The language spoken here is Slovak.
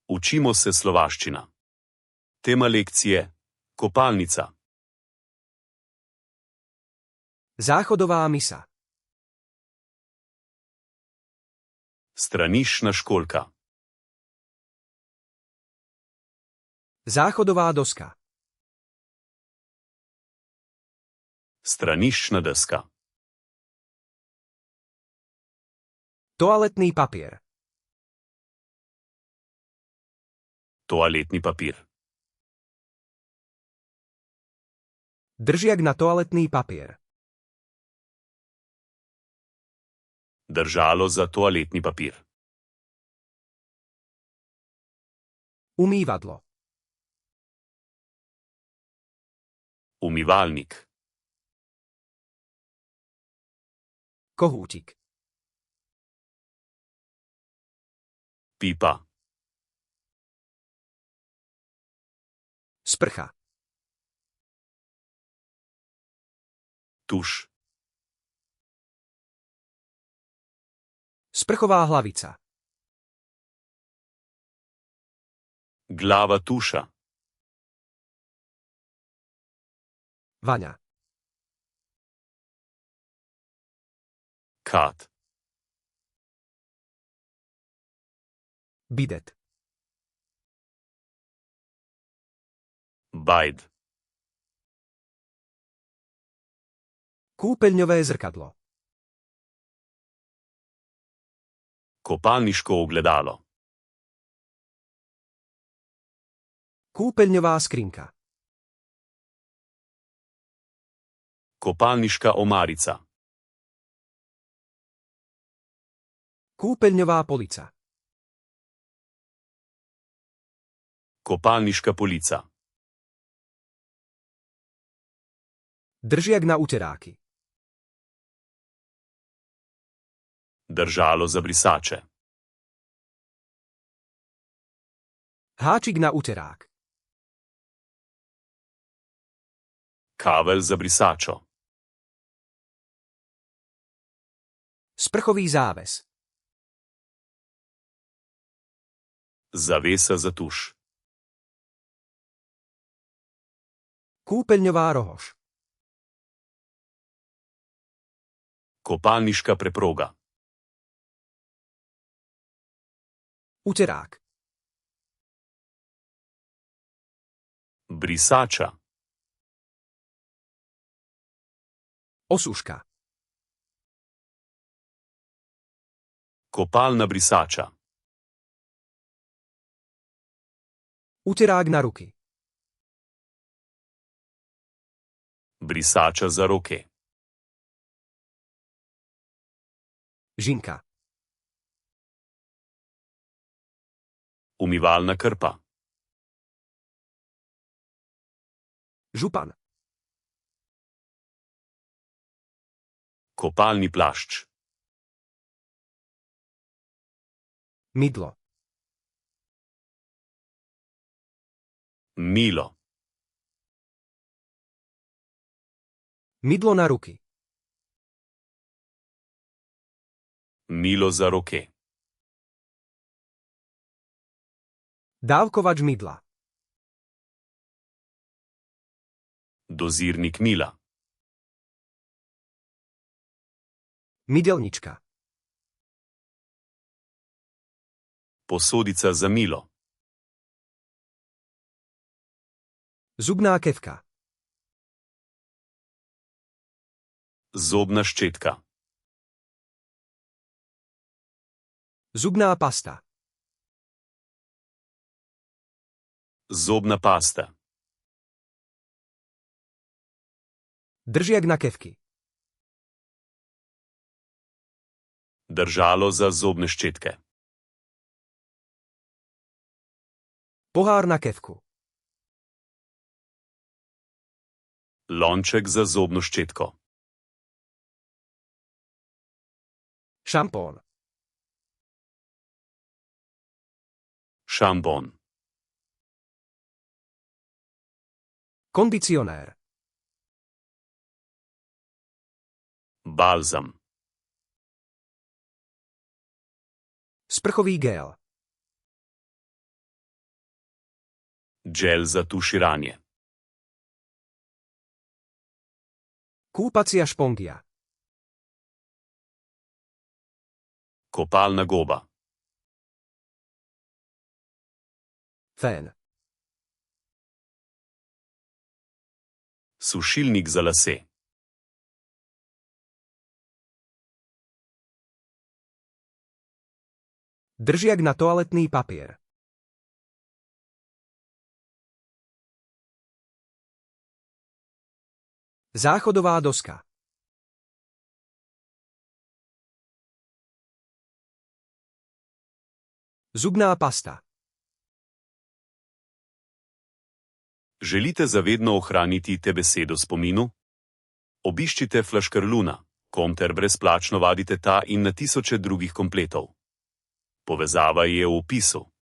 Učimo se slovaščina. Tema lekcije: kopalnica. Záchodová misa. Straniščna školjka. Záchodová doska. Straniščna deska. Toaletný papier. Toaletni papir. Držiak na toaletný papier. Držalo za toaletni papir. Umývadlo. Umivalnik. Kohútik. Pipa. Sprcha. Tuš. Sprchová hlavica. Glava tuša. Vaňa. Kat. Bidet. Bajd. Kúpeľňové zrkadlo. Kopalniško ogledalo. Kúpeľňová skrinka. Kopalniška omarica. Kúpeľňová polica. Kopalniška polica. Držiak na uteráky. Držalo za brisače. Háčik na uterák. Kavelj za brisačo. Sprchový záves. Zavesa za tuš. Kúpeľňová rohož. Kopalniška preproga. Uterák. Brisača. Osuška. Kopalna brisača. Uterák na ruky. Brisača za roke. Žinka. Umivalna krpa. Župan. Kopalni plašč. Mydlo. Milo. Mydlo na ruky. Milo za roke. Dávkovač mydla. Dozirnik mila. Mydelnička. Posodica za milo. Zubná kefka. Zobna ščetka. Zubná pasta. Zobna pasta. Držiak na kefky. Držalo za zobne ščetke. Pohár na kefku. Lonček za zobno ščetko. Šampón. Šampon. Kondicionér. Balzam. Sprchový gél. Gel za tuširanje. Kúpacia špongia. Kopalna goba. Fén. Sušilnik za lase. Držiak na toaletný papier. Záchodová doska. Zubná pasta. Želite zavedno ohraniti te besedo v spominu? Obiščite Flaškarluna.com ter brezplačno vadite ta in na tisoče drugih kompletov. Povezava je v opisu.